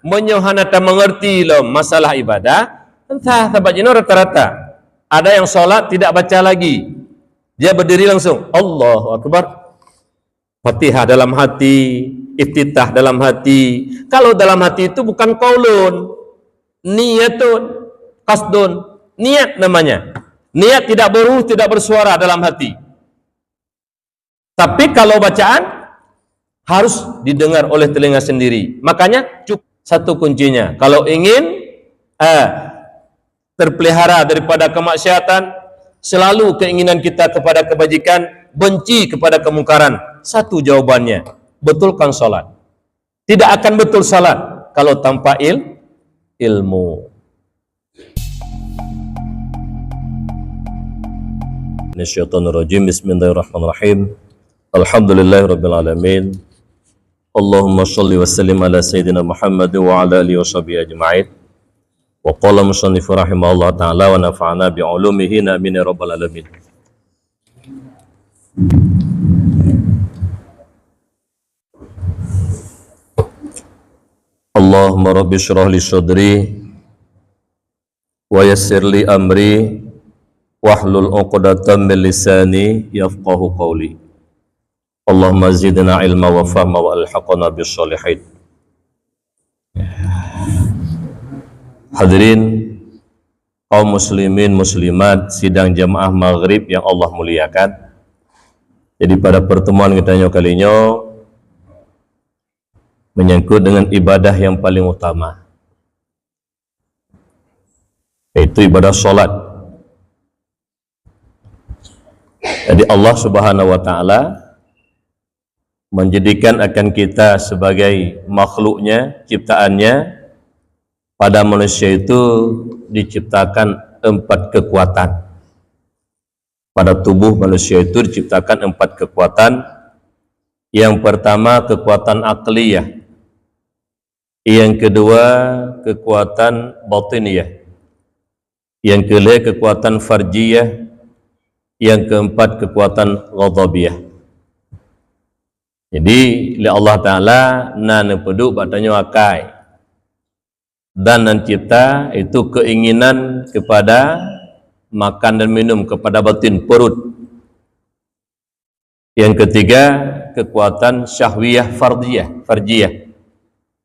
menyohana tak mengerti lo masalah ibadah, entah tabajino rata-rata. Ada yang sholat tidak baca lagi, dia berdiri langsung Allahu Akbar, Fatihah dalam hati, iftitah dalam hati. Kalau dalam hati itu bukan qaulun, niyatun, qasdun, niat namanya. Niat tidak beruh, tidak bersuara dalam hati. Tapi kalau bacaan harus didengar oleh telinga sendiri. Makanya cukup satu kuncinya. Kalau ingin terpelihara daripada kemaksiatan, selalu keinginan kita kepada kebajikan, benci kepada kemungkaran. Satu jawabannya, betulkan salat. Tidak akan betul salat kalau tanpa ilmu. Minasyaitonirrajim. Bismillahirrahmanirrahim. Alhamdulillahirabbil alamin. Allahumma shalli wa sallim ala sayyidina Muhammad wa ala alihi wa sahbihi ajma'in. Wa qala musannif rahimahullah ta'ala wa nafa'ana bi 'ulumihi amin ya rabbal alamin. Allahumma rabbi shrah li sadri wa yassir li amri wahlul 'uqdatam min lisani yafqahu qawli. Allahumma zidna ilma wa fahma wa alhaqna bis shalihin. Hadirin kaum muslimin muslimat sidang jamaah maghrib yang Allah muliakan. Jadi pada pertemuan kita kali ini menyangkut dengan ibadah yang paling utama, yaitu ibadah sholat. Jadi Allah subhanahu wa ta'ala menjadikan akan kita sebagai makhluknya, ciptaannya. Pada manusia itu diciptakan 4 kekuatan. Pada tubuh manusia itu diciptakan 4 kekuatan. Yang pertama kekuatan akliyah, yang kedua kekuatan batiniyah, yang kedua kekuatan farjiyah, yang keempat kekuatan ghadabiyah. Jadi li Allah Ta'ala na nepeduk batanya akai dan mencipta itu keinginan kepada makan dan minum, kepada batin perut. Yang ketiga kekuatan syahwiyah farjiyah,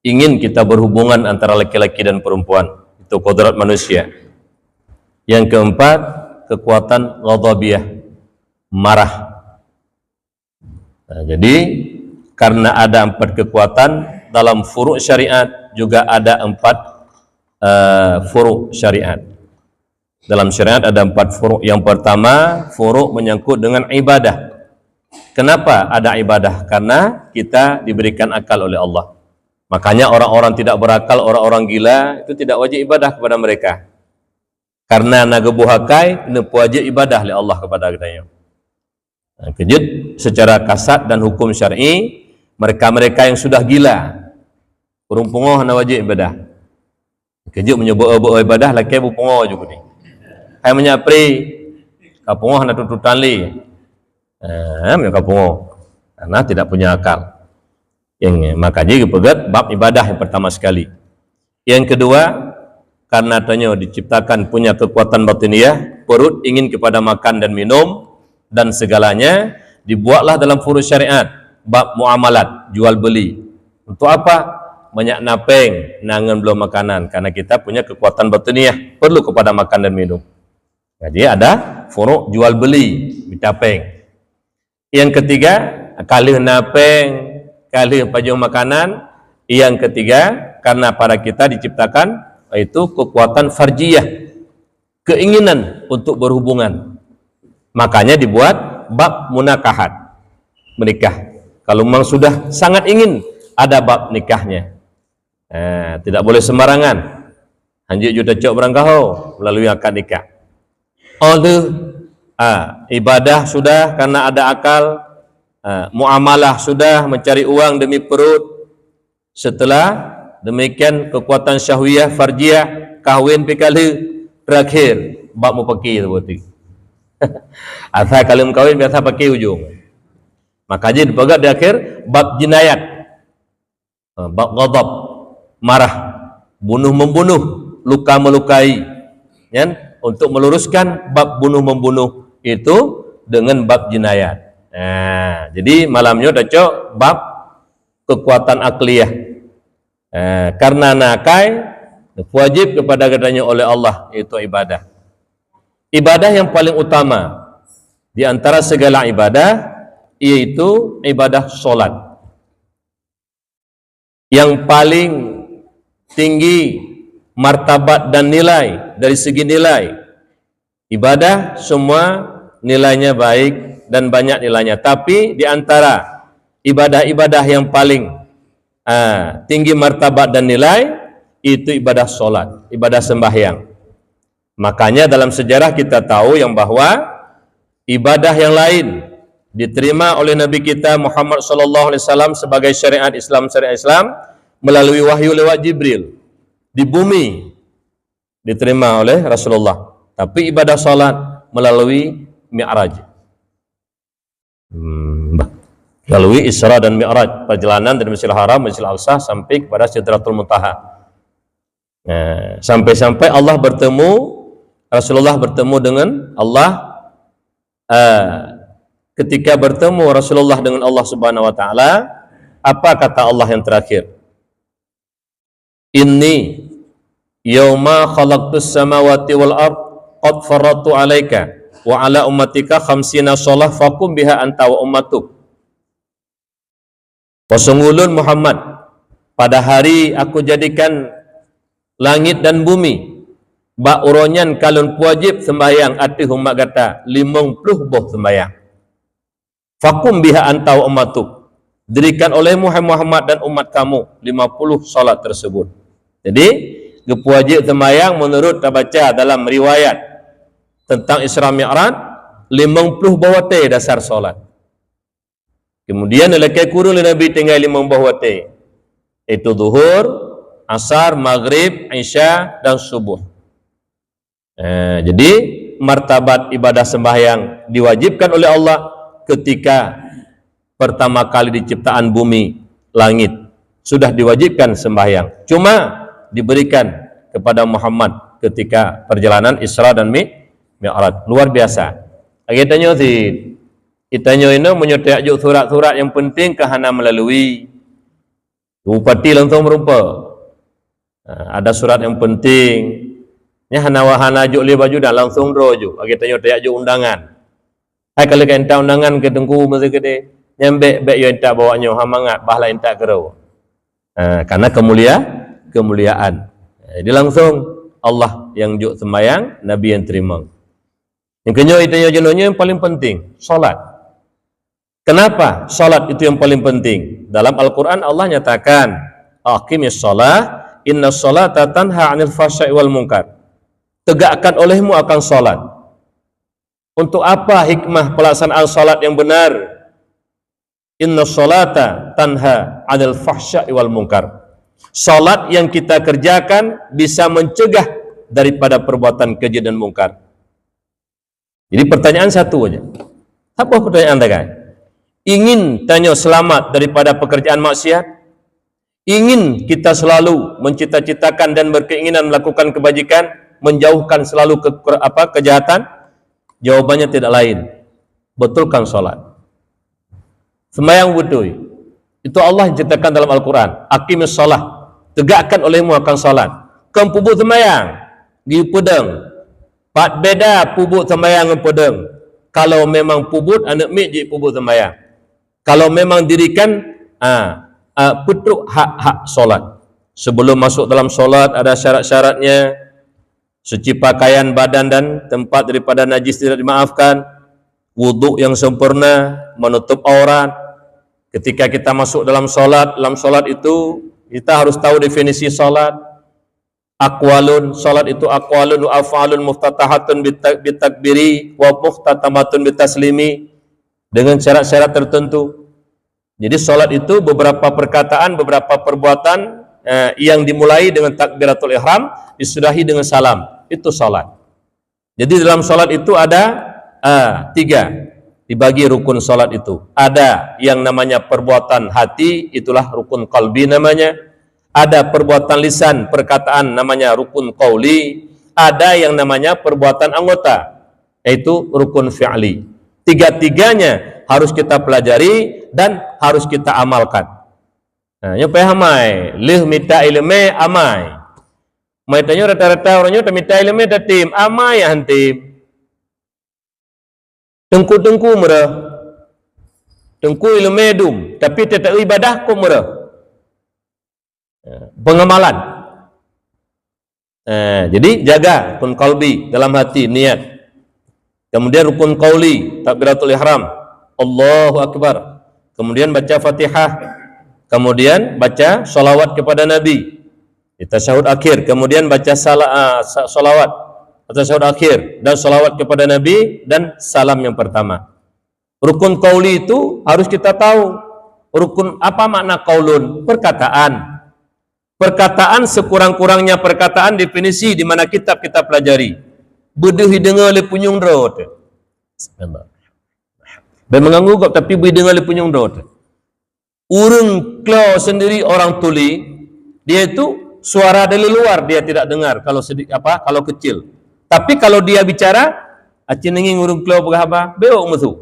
ingin kita berhubungan antara laki-laki dan perempuan, itu kodrat manusia. Yang keempat kekuatan ghadabiyah, marah. Nah, jadi karena ada 4 kekuatan dalam furu' syariat, juga ada 4 furu' syariat. Dalam syariat ada 4 furu'. Yang pertama furu' menyangkut dengan ibadah. Kenapa ada ibadah? Karena kita diberikan akal oleh Allah. Makanya orang-orang tidak berakal, orang-orang gila itu tidak wajib ibadah kepada mereka. Karena nagebuhakai nepu wajib ibadah oleh Allah kepada kita. Nah, kejut secara kasat dan hukum syar'i, mereka-mereka yang sudah gila urung na wajib ibadah. Kejut menyebut ibadah laki bupungoh juga ni. Hai menyapri kapungoh na tututan li. Kapungoh karena tidak punya akal. Yang makanya pegat bab ibadah yang pertama sekali. Yang kedua karena tanya diciptakan punya kekuatan batiniyah, perut ingin kepada makan dan minum dan segalanya, dibuatlah dalam furu' syariat bab muamalat, jual beli. Untuk apa? Banyak napeng nangan belum makanan, karena kita punya kekuatan batiniyah, perlu kepada makan dan minum. Jadi ada furu' jual beli, bitapeng. Yang ketiga kalih napeng, kalih pajung makanan. Yang ketiga karena para kita diciptakan itu kekuatan farjiyah, keinginan untuk berhubungan. Makanya dibuat bab munakahat, menikah. Kalau memang sudah sangat ingin, ada bab nikahnya. Tidak boleh sembarangan. Hanjik juta cok berangkau melalui akad nikah. Ibadah sudah karena ada akal, muamalah sudah mencari uang demi perut. Setelah demikian kekuatan syahwiyah farjiyah, kahwin pikali terakhir bab mau pakai itu berarti. Asal kalau kawin biasa pakai ujung. Makanya dipegat di akhir bab jinayat, bab ghadab. marah, bunuh membunuh, luka melukai, ya, untuk meluruskan bab bunuh membunuh itu dengan bab jinayat. Nah, jadi malamnya udah cok bab kekuatan akliyah. Karena nakai wajib kepada katanya oleh Allah, itu ibadah. Ibadah yang paling utama di antara segala ibadah yaitu ibadah solat. Yang paling tinggi martabat dan nilai dari segi nilai ibadah, semua nilainya baik dan banyak nilainya. Tapi di antara ibadah-ibadah yang paling tinggi martabat dan nilai itu ibadah solat, ibadah sembahyang. Makanya dalam sejarah kita tahu yang bahwa ibadah yang lain diterima oleh Nabi kita Muhammad SAW sebagai syariat Islam melalui wahyu lewat Jibril di bumi diterima oleh Rasulullah. Tapi ibadah salat melalui Mi'raj, melalui Isra dan Mi'raj, perjalanan dari Masjidil Haram, Masjidil Aqsa sampai kepada Sidratul Muntaha. Sampai-sampai Allah bertemu, Rasulullah bertemu dengan Allah. Ketika bertemu Rasulullah dengan Allah Subhanahu wa taala, apa kata Allah yang terakhir? Inni yauma khalaqtus samawati wal ard qad faratu alaika wa ala ummatika khamsina shalah faqum biha anta wa ummatuk. Wasungulun Muhammad, pada hari aku jadikan langit dan bumi bak uronyan kalun wajib sembahyang ati umat kata 50 boh sembahyang. Fakum biha anta wa ummatuk, dirikan oleh Muhammad dan umat kamu 50 salat tersebut. Jadi wajib sembahyang menurut kita baca dalam riwayat tentang Isra Mi'raj 50 bawate dasar salat. Kemudian lekai kurun Nabi tinggal 50 bawate, itu zuhur, asar, maghrib, isya dan subuh. Jadi martabat ibadah sembahyang diwajibkan oleh Allah ketika pertama kali diciptaan bumi, langit, sudah diwajibkan sembahyang. Cuma diberikan kepada Muhammad ketika perjalanan Isra dan Mi'raj. Luar biasa. Kitanya ini menyertai surat-surat yang penting kahana melalui bupati langsung merupa. Ada surat yang penting. Nya hana juk li baju dah langsung roju. Kitanya tak juk undangan. Hai kalau kan entah undangan ke tengku mesti gede. Nyambe bek yo entah bawanya hamangat bahla entah kerau. Karena kemuliaan. Jadi langsung Allah yang juk sembahyang, Nabi yang terima. Yang kedua itu yang paling penting, salat. Kenapa salat itu yang paling penting? Dalam Al-Qur'an Allah nyatakan, "Aqimis shalah, innas sholata tanha 'anil fahsya'i wal munkar." Tegakkan olehmu akan salat. Untuk apa hikmah pelaksanaan salat yang benar? Innas sholata tanha 'anil fahsya'i wal munkar. Salat yang kita kerjakan bisa mencegah daripada perbuatan keji dan mungkar. Jadi pertanyaan satu aja. Apa pertanyaan anda kan? Ingin tanya selamat daripada pekerjaan maksiat? Ingin kita selalu mencita-citakan dan berkeinginan melakukan kebajikan, menjauhkan selalu kejahatan? Jawabannya tidak lain, betulkan salat. Sembahyang betul. Itu Allah ceritakan dalam Al-Quran. Aqimis shalah, tegakkan olehmu akan salat. Kamu pubuk sembahyang di pedang. Pat beda pubuk sembahyang dengan pedang. Kalau memang pubut anak mik pubuk sembahyang. Kalau memang dirikan petruk hak-hak solat. Sebelum masuk dalam solat ada syarat-syaratnya. Suci pakaian badan dan tempat daripada najis tidak dimaafkan. Wuduk yang sempurna, menutup aurat. Ketika kita masuk dalam solat itu kita harus tahu definisi solat. Aqwalun, salat itu aqwalun wa af'alun muftatahatun bitakbiri wa muftatamatun bitaslimi, dengan syarat-syarat tertentu. Jadi salat itu beberapa perkataan, beberapa perbuatan yang dimulai dengan takbiratul ihram, disudahi dengan salam. Itu salat. Jadi dalam salat itu ada 3 dibagi rukun salat itu. Ada yang namanya perbuatan hati, itulah rukun qalbi namanya. Ada perbuatan lisan, perkataan namanya rukun qauli, ada yang namanya perbuatan anggota, yaitu rukun fi'li. Tiga-tiganya harus kita pelajari dan harus kita amalkan. Nah, nyampe hamai, lih minta ilmu amai. Mai tanya rata-rata orangnya minta ilmu datim, amai hantim. Tengku-tengku merah. Tengku ilmu dum, tapi tetap ibadah ku merah. Pengamalan. Jadi jaga rukun qalbi dalam hati, niat. Kemudian rukun qauli, takbiratul ihram, Allahu akbar. Kemudian baca Fatihah. Kemudian baca sholawat kepada Nabi di tasyahud akhir. Kemudian baca sholawat atau tasyahud akhir dan sholawat kepada Nabi dan salam yang pertama. Rukun qauli itu harus kita tahu. Rukun apa makna qaulun? Perkataan. Perkataan sekurang-kurangnya perkataan definisi di mana kitab kita pelajari. Beduhi dengar le punyung drot. Dan mengganggu kok tapi beduhi dengar le punyung drot. Urung klau sendiri orang tuli, dia itu suara dari luar dia tidak dengar kalau kalau kecil. Tapi kalau dia bicara, acin nging urung klau pegahaba, beok musuh.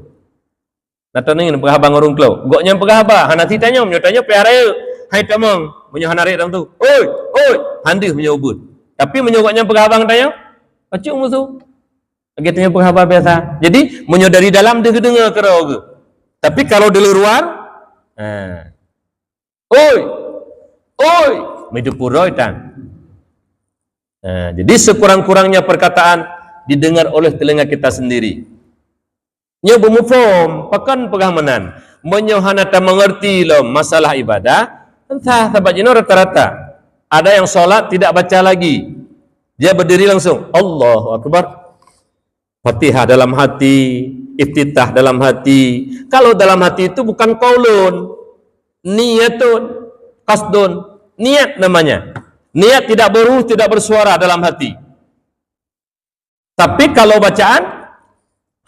Nata nging pegahaba urung klau. Goknya pegahaba, hanati tanya pelihara. Hai tamang, menyohanari dalam tu. Oi, handi menyobut. Tapi menyogoknya penghabang tanya, acuk musuh. Agaknya penghabang biasa. Jadi menyodari dalam dia dengar kerau ke. Tapi kalau di luar, oi, medupuroi tan. Jadi sekurang-kurangnya perkataan didengar oleh telinga kita sendiri. Nya bumufom, pakan pengamanan. Menyohanata mengerti loh masalah ibadah. Entah sahabat jino rata-rata ada yang sholat tidak baca lagi, dia berdiri langsung Allahu Akbar, Fatihah dalam hati, iftitah dalam hati. Kalau dalam hati itu bukan qaulun, niyatun, qasdun, niat namanya. Niat tidak beruh, tidak bersuara dalam hati. Tapi kalau bacaan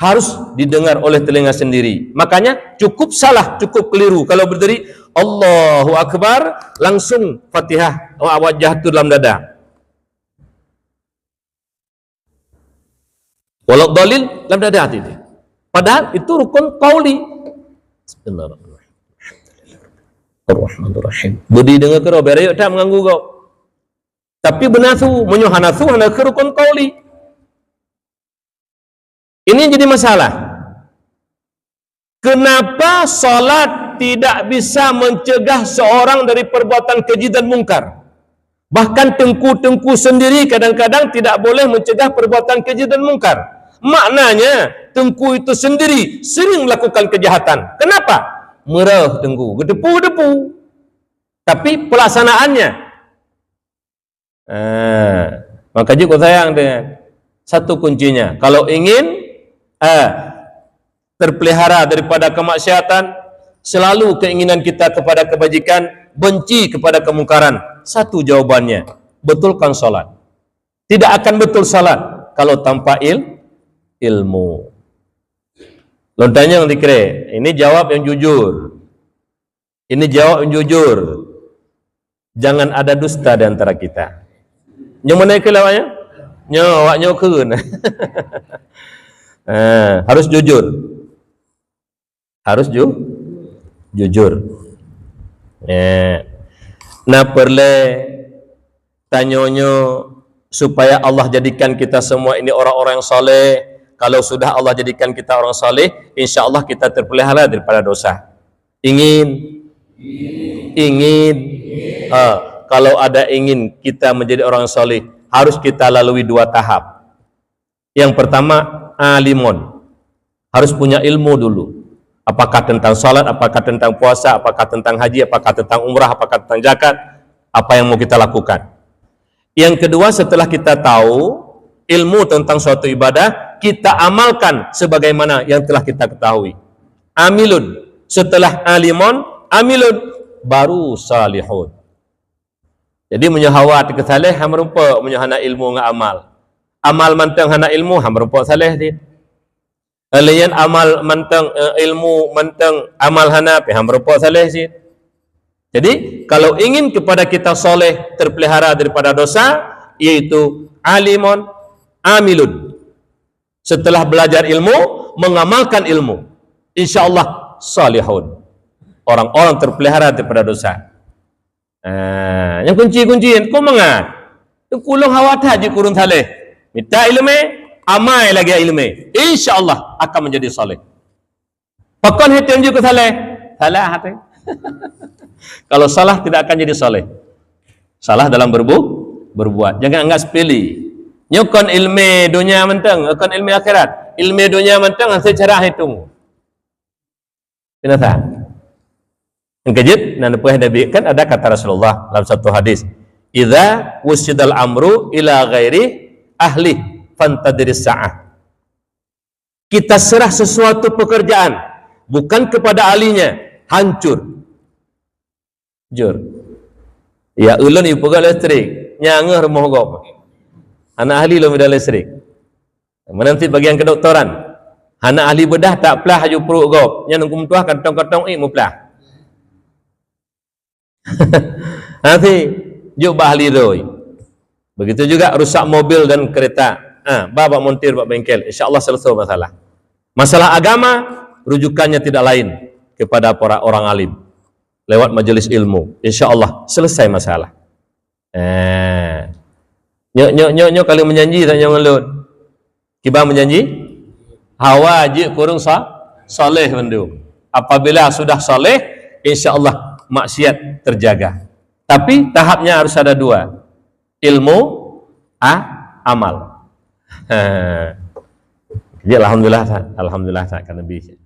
harus didengar oleh telinga sendiri. Makanya cukup salah, cukup keliru kalau berdiri Allahu Akbar langsung Fatihah wajah itu dalam dada. Walau dalil dalam dada hati itu. Padahal itu rukun qauli. Bismillahirrahmanirrahim. Budi dengar kau berayuk tak mengganggu kau. Tapi benasu menyohanasu hana rukun qauli. Ini jadi masalah. Kenapa salat tidak bisa mencegah seorang dari perbuatan keji dan mungkar? Bahkan tengku-tengku sendiri kadang-kadang tidak boleh mencegah perbuatan keji dan mungkar. Maknanya tengku itu sendiri sering melakukan kejahatan. Kenapa? Merah tengku, gedepu-gedepu. Tapi pelaksanaannya maka juga sayang dengan satu kuncinya. Kalau ingin terpelihara daripada kemaksiatan, selalu keinginan kita kepada kebajikan, benci kepada kemungkaran. Satu jawabannya, betulkan salat. Tidak akan betul salat kalau tanpa ilmu. Lontanya yang dikira, ini jawab yang jujur. Ini jawab yang jujur. Jangan ada dusta di antara kita. Yang mana kelawanya? Nyawaknya keun. Harus jujur. Harus jujur. Nah perle tanyonyo supaya Allah jadikan kita semua ini orang-orang yang soleh. Kalau sudah Allah jadikan kita orang soleh, insya Allah kita terpelihara daripada dosa. Ingin. Kalau ada ingin kita menjadi orang soleh, harus kita lalui dua tahap. Yang pertama, alimun, harus punya ilmu dulu. Apakah tentang salat, apakah tentang puasa, apakah tentang haji, apakah tentang umrah, apakah tentang zakat, apa yang mau kita lakukan. Yang kedua, setelah kita tahu ilmu tentang suatu ibadah, kita amalkan sebagaimana yang telah kita ketahui. Amilun, setelah alimun, amilun, baru salihun. Jadi menyahawat kesaleh hamrupa menyahana ilmu ngak amal. Amal mantang hana ilmu hamrupa saleh dia. Alian amal mantang ilmu mantang amal hana pe hamrupa saleh dia. Jadi kalau ingin kepada kita soleh, terpelihara daripada dosa, yaitu alimun amilun. Setelah belajar ilmu, mengamalkan ilmu, insyaallah salihun. Orang-orang terpelihara daripada dosa. Yang kunci-kunci kau mengat. Kulung hawat haji kurun saleh. Minta ilmu, amai lagi ilmu. Insyaallah akan menjadi saleh. Pakon hitam juga saleh. Salah hati. Kalau salah tidak akan jadi saleh. Salah dalam berbuat. Jangan anggap sepele. Nyokon ilmu dunia mentang, nyokon ilmu akhirat. Ilmu dunia mentang secara hitung. Kenapa? Yang kejut, dan puas Nabi kan ada kata Rasulullah dalam satu hadis, "Idza wusidal amru ila ghairi ahli fantadris sa'ah." Kita serah sesuatu pekerjaan bukan kepada ahlinya, hancur. Jur. Ya ulun ibu pegang listrik, nyangah rumah gop. Anak ahli lo medan listrik. Menanti bagian kedoktoran. Anak ahli bedah tak pelah haju perut gop. Yang nunggu tuah kantong-kantong mu pelah. Nanti juk ahli roi. Begitu juga rusak mobil dan kereta. Bapak montir bak bengkel, insyaallah selesai masalah. Masalah agama rujukannya tidak lain kepada para orang alim. Lewat majelis ilmu, insyaallah selesai masalah. Nyok kalau menjanji tak jangan lut. Kibar menjanji, hawa je kurung saleh bendu. Apabila sudah saleh, insyaallah maksiat terjaga. Tapi tahapnya harus ada dua, ilmu, amal. Jadi alhamdulillah tak akan lebih.